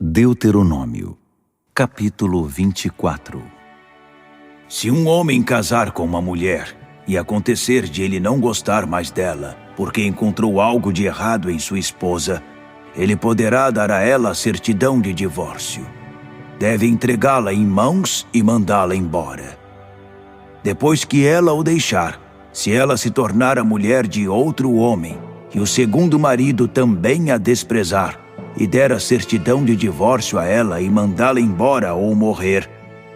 Deuteronômio, capítulo 24. Se um homem casar com uma mulher, e acontecer de ele não gostar mais dela, porque encontrou algo de errado em sua esposa, ele poderá dar a ela a certidão de divórcio. Deve entregá-la em mãos e mandá-la embora. Depois que ela o deixar, se ela se tornar a mulher de outro homem, e o segundo marido também a desprezar, e der a certidão de divórcio a ela e mandá-la embora ou morrer,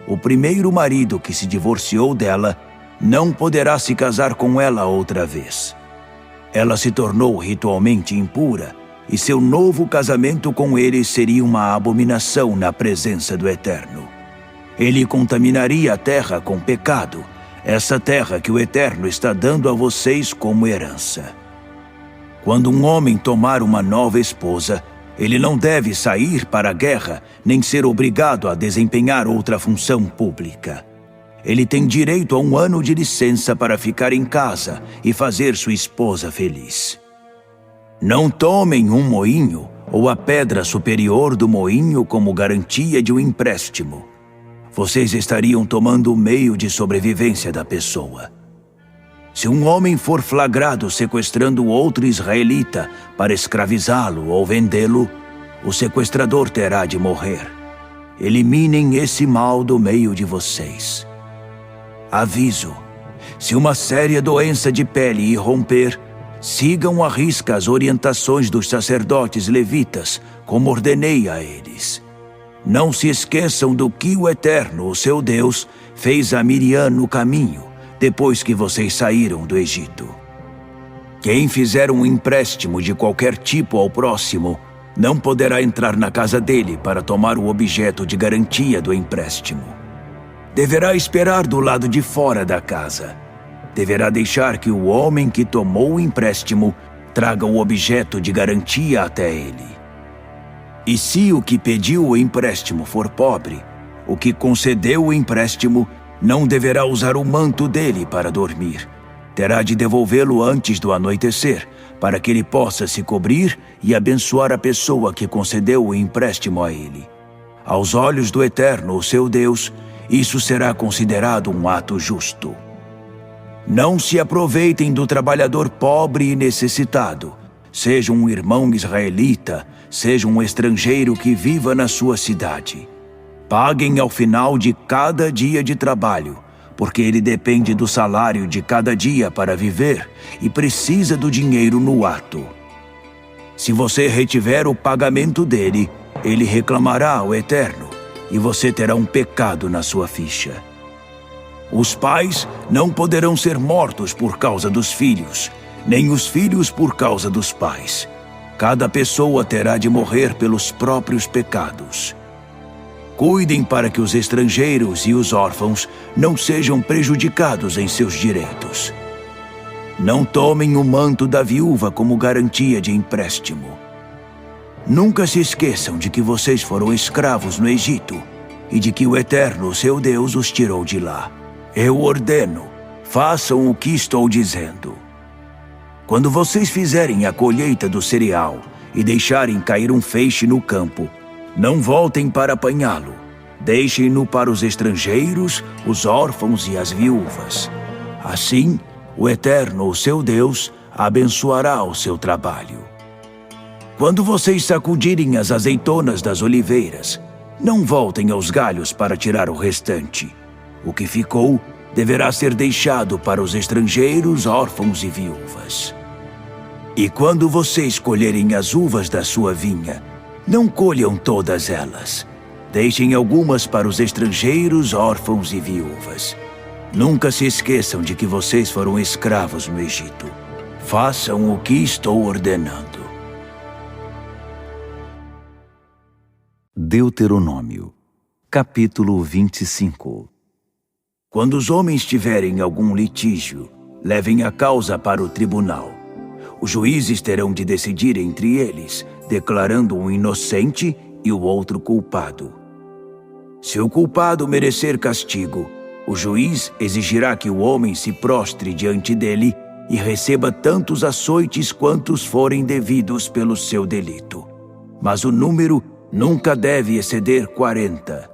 o primeiro marido que se divorciou dela não poderá se casar com ela outra vez. Ela se tornou ritualmente impura, e seu novo casamento com ele seria uma abominação na presença do Eterno. Ele contaminaria a terra com pecado, essa terra que o Eterno está dando a vocês como herança. Quando um homem tomar uma nova esposa, ele não deve sair para a guerra, nem ser obrigado a desempenhar outra função pública. Ele tem direito a 1 ano de licença para ficar em casa e fazer sua esposa feliz. Não tomem um moinho ou a pedra superior do moinho como garantia de um empréstimo. Vocês estariam tomando o meio de sobrevivência da pessoa. Se um homem for flagrado sequestrando outro israelita para escravizá-lo ou vendê-lo, o sequestrador terá de morrer. Eliminem esse mal do meio de vocês. Aviso: se uma séria doença de pele irromper, sigam à risca as orientações dos sacerdotes levitas, como ordenei a eles. Não se esqueçam do que o Eterno, o seu Deus, fez a Miriam no caminho, depois que vocês saíram do Egito. Quem fizer um empréstimo de qualquer tipo ao próximo, não poderá entrar na casa dele para tomar o objeto de garantia do empréstimo. Deverá esperar do lado de fora da casa. Deverá deixar que o homem que tomou o empréstimo traga o objeto de garantia até ele. E se o que pediu o empréstimo for pobre, o que concedeu o empréstimo não deverá usar o manto dele para dormir. Terá de devolvê-lo antes do anoitecer, para que ele possa se cobrir e abençoar a pessoa que concedeu o empréstimo a ele. Aos olhos do Eterno, o seu Deus, isso será considerado um ato justo. Não se aproveitem do trabalhador pobre e necessitado, seja um irmão israelita, seja um estrangeiro que viva na sua cidade. Paguem ao final de cada dia de trabalho, porque ele depende do salário de cada dia para viver e precisa do dinheiro no ato. Se você retiver o pagamento dele, ele reclamará ao Eterno, e você terá um pecado na sua ficha. Os pais não poderão ser mortos por causa dos filhos, nem os filhos por causa dos pais. Cada pessoa terá de morrer pelos próprios pecados. Cuidem para que os estrangeiros e os órfãos não sejam prejudicados em seus direitos. Não tomem o manto da viúva como garantia de empréstimo. Nunca se esqueçam de que vocês foram escravos no Egito e de que o Eterno, seu Deus, os tirou de lá. Eu ordeno, façam o que estou dizendo. Quando vocês fizerem a colheita do cereal e deixarem cair um feixe no campo, não voltem para apanhá-lo. Deixem-no para os estrangeiros, os órfãos e as viúvas. Assim, o Eterno, o seu Deus, abençoará o seu trabalho. Quando vocês sacudirem as azeitonas das oliveiras, não voltem aos galhos para tirar o restante. O que ficou deverá ser deixado para os estrangeiros, órfãos e viúvas. E quando vocês colherem as uvas da sua vinha, não colham todas elas. Deixem algumas para os estrangeiros, órfãos e viúvas. Nunca se esqueçam de que vocês foram escravos no Egito. Façam o que estou ordenando. Deuteronômio, capítulo 25. Quando os homens tiverem algum litígio, levem a causa para o tribunal. Os juízes terão de decidir entre eles, declarando um inocente e o outro culpado. Se o culpado merecer castigo, o juiz exigirá que o homem se prostre diante dele e receba tantos açoites quantos forem devidos pelo seu delito. Mas o número Nunca deve exceder 40.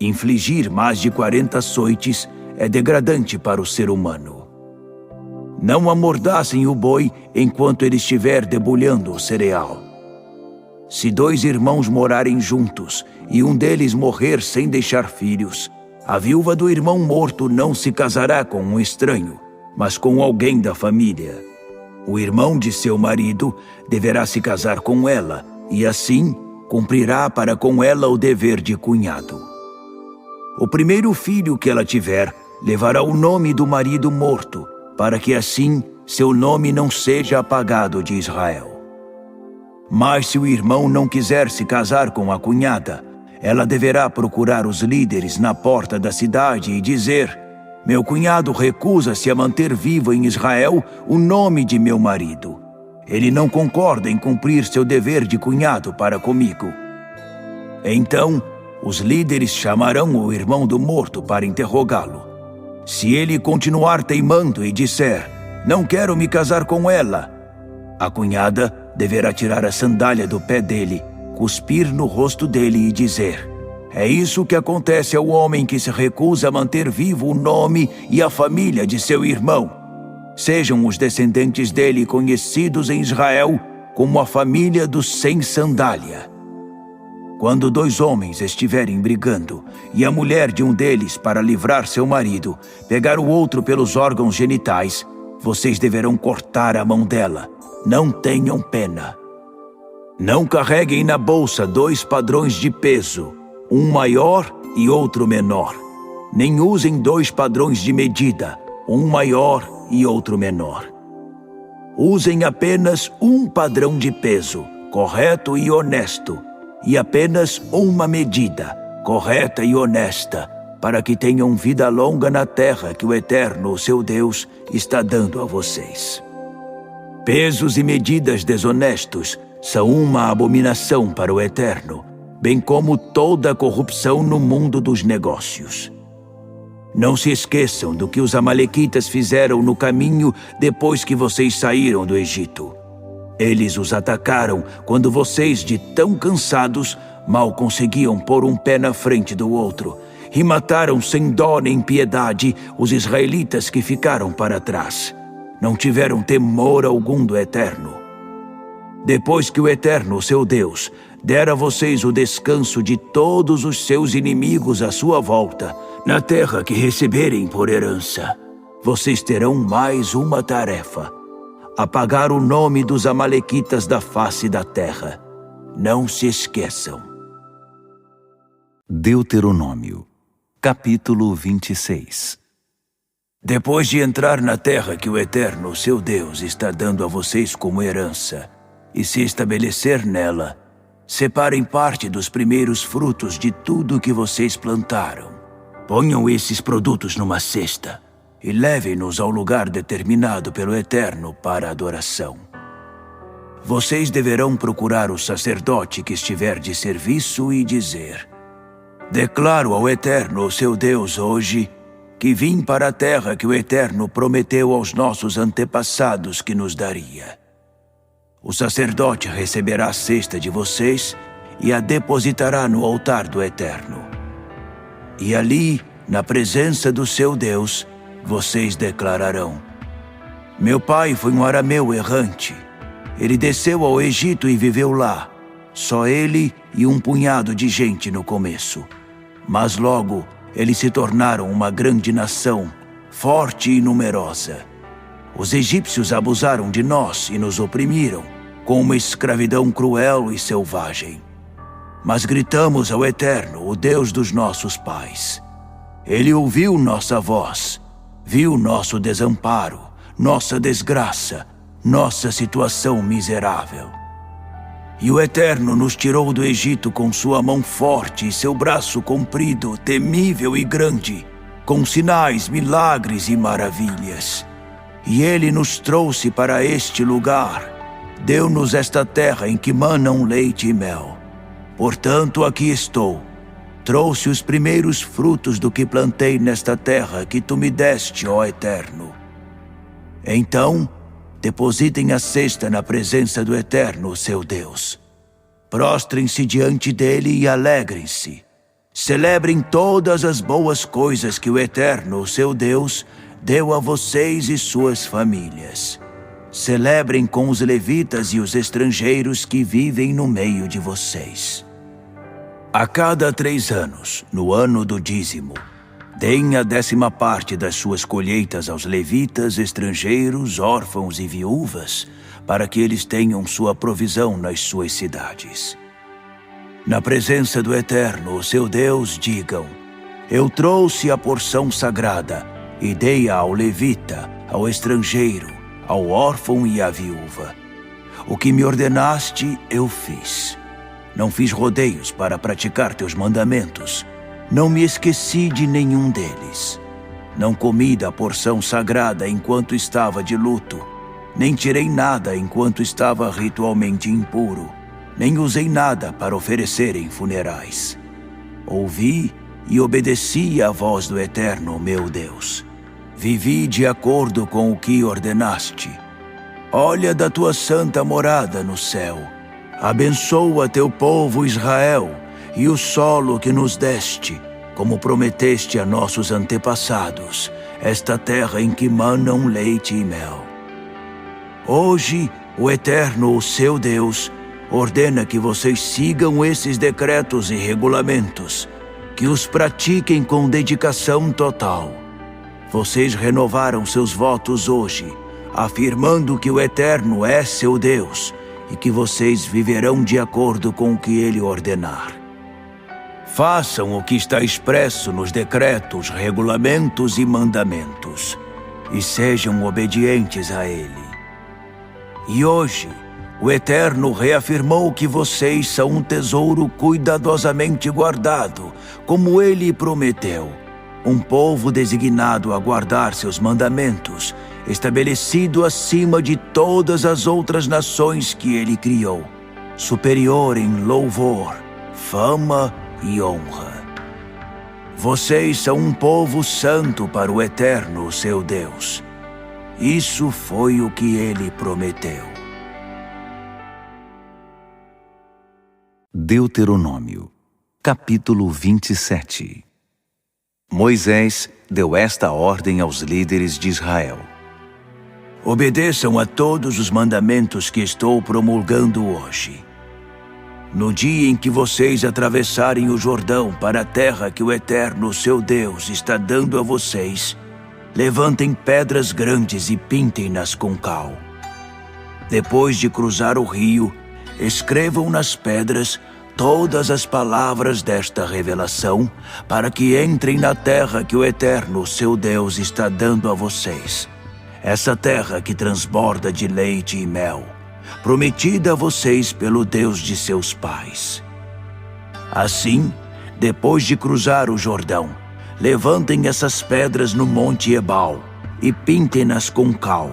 Infligir mais de 40 açoites é degradante para o ser humano. Não amordaçem o boi enquanto ele estiver debulhando o cereal. Se 2 irmãos morarem juntos e um deles morrer sem deixar filhos, a viúva do irmão morto não se casará com um estranho, mas com alguém da família. O irmão de seu marido deverá se casar com ela e assim cumprirá para com ela o dever de cunhado. O primeiro filho que ela tiver levará o nome do marido morto, para que assim seu nome não seja apagado de Israel. Mas se o irmão não quiser se casar com a cunhada, ela deverá procurar os líderes na porta da cidade e dizer: meu cunhado recusa-se a manter vivo em Israel o nome de meu marido. Ele não concorda em cumprir seu dever de cunhado para comigo. Então, os líderes chamarão o irmão do morto para interrogá-lo. Se ele continuar teimando e disser: não quero me casar com ela, a cunhada deverá tirar a sandália do pé dele, cuspir no rosto dele e dizer: é isso que acontece ao homem que se recusa a manter vivo o nome e a família de seu irmão. Sejam os descendentes dele conhecidos em Israel como a família dos sem sandália. Quando 2 homens estiverem brigando e a mulher de um deles, para livrar seu marido, pegar o outro pelos órgãos genitais, vocês deverão cortar a mão dela. Não tenham pena. Não carreguem na bolsa 2 padrões de peso, um maior e outro menor. Nem usem 2 padrões de medida, um maior e outro menor. Usem apenas um padrão de peso, correto e honesto, e apenas uma medida, correta e honesta, para que tenham vida longa na terra que o Eterno, seu Deus, está dando a vocês. Pesos e medidas desonestos são uma abominação para o Eterno, bem como toda a corrupção no mundo dos negócios. Não se esqueçam do que os amalequitas fizeram no caminho depois que vocês saíram do Egito. Eles os atacaram quando vocês, de tão cansados, mal conseguiam pôr um pé na frente do outro, e mataram sem dó nem piedade os israelitas que ficaram para trás. Não tiveram temor algum do Eterno. Depois que o Eterno, seu Deus, der a vocês o descanso de todos os seus inimigos à sua volta, na terra que receberem por herança, vocês terão mais uma tarefa: apagar o nome dos amalequitas da face da terra. Não se esqueçam. Deuteronômio, capítulo 26. Depois de entrar na terra que o Eterno, seu Deus, está dando a vocês como herança, e se estabelecer nela, separem parte dos primeiros frutos de tudo que vocês plantaram. Ponham esses produtos numa cesta e levem-nos ao lugar determinado pelo Eterno para adoração. Vocês deverão procurar o sacerdote que estiver de serviço e dizer: declaro ao Eterno, seu Deus, hoje, que vim para a terra que o Eterno prometeu aos nossos antepassados que nos daria. O sacerdote receberá a cesta de vocês e a depositará no altar do Eterno. E ali, na presença do seu Deus, vocês declararão: meu pai foi um arameu errante. Ele desceu ao Egito e viveu lá, só ele e um punhado de gente no começo. Mas logo eles se tornaram uma grande nação, forte e numerosa. Os egípcios abusaram de nós e nos oprimiram, com uma escravidão cruel e selvagem. Mas gritamos ao Eterno, o Deus dos nossos pais. Ele ouviu nossa voz, viu nosso desamparo, nossa desgraça, nossa situação miserável. E o Eterno nos tirou do Egito com sua mão forte e seu braço comprido, temível e grande, com sinais, milagres e maravilhas. E Ele nos trouxe para este lugar, deu-nos esta terra em que manam leite e mel. Portanto, aqui estou. Trouxe os primeiros frutos do que plantei nesta terra que tu me deste, ó Eterno. Então, depositem a cesta na presença do Eterno, seu Deus. prostrem-se diante dele e alegrem-se. Celebrem todas as boas coisas que o Eterno, seu Deus, deu a vocês e suas famílias. Celebrem com os levitas e os estrangeiros que vivem no meio de vocês. A cada 3 anos, no ano do dízimo, deem a 10ª parte das suas colheitas aos levitas, estrangeiros, órfãos e viúvas, para que eles tenham sua provisão nas suas cidades. Na presença do Eterno, o seu Deus, digam: eu trouxe a porção sagrada e dei-a ao levita, ao estrangeiro, ao órfão e à viúva. O que me ordenaste, eu fiz. Não fiz rodeios para praticar teus mandamentos. Não me esqueci de nenhum deles. Não comi da porção sagrada enquanto estava de luto. Nem tirei nada enquanto estava ritualmente impuro. Nem usei nada para oferecer em funerais. Ouvi e obedeci à voz do Eterno, meu Deus. Vivi de acordo com o que ordenaste. Olha da tua santa morada no céu. Abençoa teu povo Israel e o solo que nos deste, como prometeste a nossos antepassados, esta terra em que manam leite e mel. Hoje, o Eterno, o seu Deus, ordena que vocês sigam esses decretos e regulamentos, que os pratiquem com dedicação total. Vocês renovaram seus votos hoje, afirmando que o Eterno é seu Deus e que vocês viverão de acordo com o que Ele ordenar. Façam o que está expresso nos decretos, regulamentos e mandamentos, e sejam obedientes a Ele. E hoje, o Eterno reafirmou que vocês são um tesouro cuidadosamente guardado, como Ele prometeu. Um povo designado a guardar seus mandamentos, estabelecido acima de todas as outras nações que Ele criou, superior em louvor, fama e honra. Vocês são um povo santo para o Eterno, seu Deus. Isso foi o que Ele prometeu. Deuteronômio, capítulo 27. Moisés deu esta ordem aos líderes de Israel: obedeçam a todos os mandamentos que estou promulgando hoje. No dia em que vocês atravessarem o Jordão para a terra que o Eterno, seu Deus, está dando a vocês, levantem pedras grandes e pintem-nas com cal. Depois de cruzar o rio, escrevam nas pedras todas as palavras desta revelação, para que entrem na terra que o Eterno, seu Deus, está dando a vocês. Essa terra que transborda de leite e mel, prometida a vocês pelo Deus de seus pais. Assim, depois de cruzar o Jordão, levantem essas pedras no Monte Ebal e pintem-nas com cal.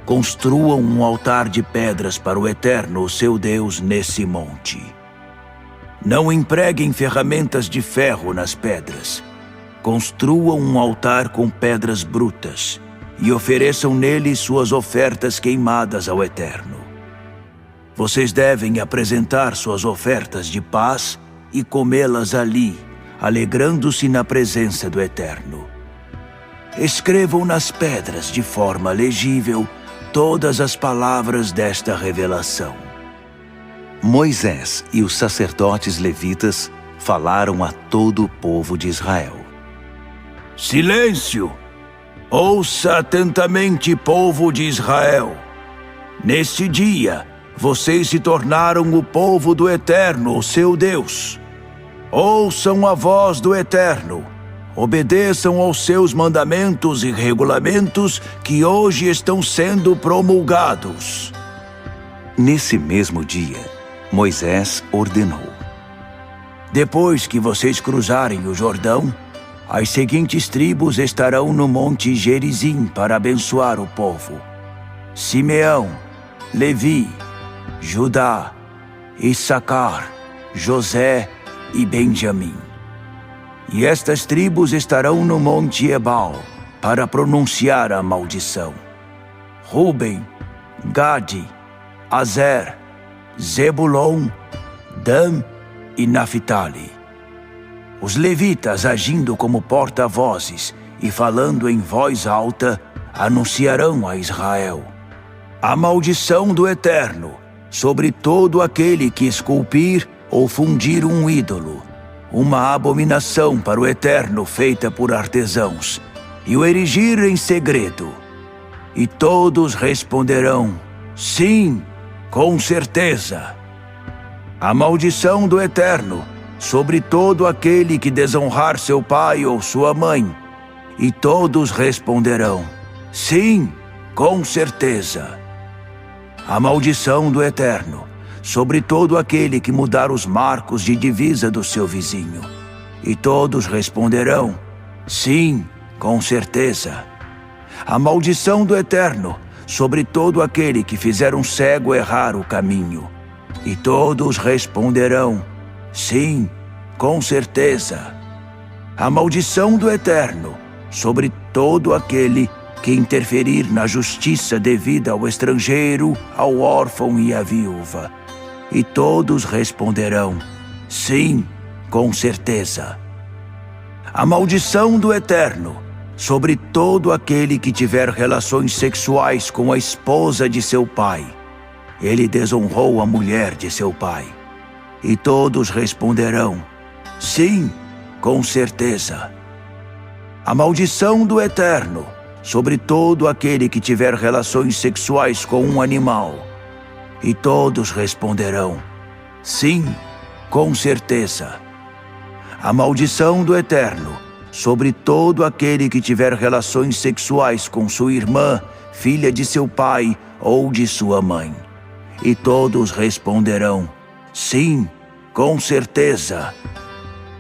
Construam um altar de pedras para o Eterno, seu Deus, nesse monte. Não empreguem ferramentas de ferro nas pedras. Construam um altar com pedras brutas e ofereçam nele suas ofertas queimadas ao Eterno. Vocês devem apresentar suas ofertas de paz e comê-las ali, alegrando-se na presença do Eterno. Escrevam nas pedras de forma legível todas as palavras desta revelação. Moisés e os sacerdotes levitas falaram a todo o povo de Israel: silêncio! Ouça atentamente, povo de Israel. Neste dia, vocês se tornaram o povo do Eterno, seu Deus. Ouçam a voz do Eterno. Obedeçam aos seus mandamentos e regulamentos que hoje estão sendo promulgados. Nesse mesmo dia, Moisés ordenou: depois que vocês cruzarem o Jordão, as seguintes tribos estarão no Monte Gerizim para abençoar o povo: Simeão, Levi, Judá, Issacar, José e Benjamim. E estas tribos estarão no Monte Ebal para pronunciar a maldição: Ruben, Gade, Azer, Zebulon Dan e Naphtali. Os levitas, agindo como porta-vozes e falando em voz alta, anunciarão a Israel: a maldição do Eterno sobre todo aquele que esculpir ou fundir um ídolo, uma abominação para o Eterno feita por artesãos, e o erigir em segredo. E todos responderão: sim, com certeza. A maldição do Eterno sobre todo aquele que desonrar seu pai ou sua mãe. E todos responderão: sim, com certeza. A maldição do Eterno sobre todo aquele que mudar os marcos de divisa do seu vizinho. E todos responderão: sim, com certeza. A maldição do Eterno sobre todo aquele que fizer um cego errar o caminho. E todos responderão: sim, com certeza. A maldição do Eterno sobre todo aquele que interferir na justiça devida ao estrangeiro, ao órfão e à viúva. E todos responderão: sim, com certeza. A maldição do Eterno sobre todo aquele que tiver relações sexuais com a esposa de seu pai. Ele desonrou a mulher de seu pai. E todos responderão: sim, com certeza. A maldição do Eterno sobre todo aquele que tiver relações sexuais com um animal. E todos responderão: sim, com certeza. A maldição do Eterno sobre todo aquele que tiver relações sexuais com sua irmã, filha de seu pai ou de sua mãe. E todos responderão: sim, com certeza.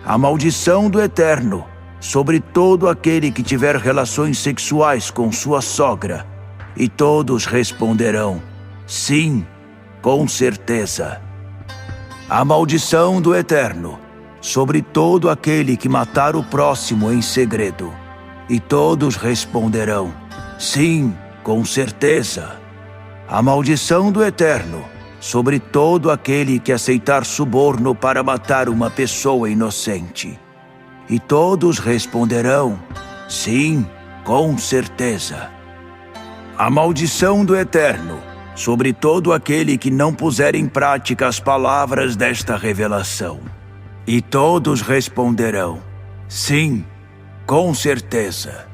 A maldição do Eterno sobre todo aquele que tiver relações sexuais com sua sogra. E todos responderão: sim, com certeza. A maldição do Eterno sobre todo aquele que matar o próximo em segredo. E todos responderão: sim, com certeza. A maldição do Eterno sobre todo aquele que aceitar suborno para matar uma pessoa inocente. E todos responderão: sim, com certeza. A maldição do Eterno sobre todo aquele que não puser em prática as palavras desta revelação. E todos responderão: sim, com certeza.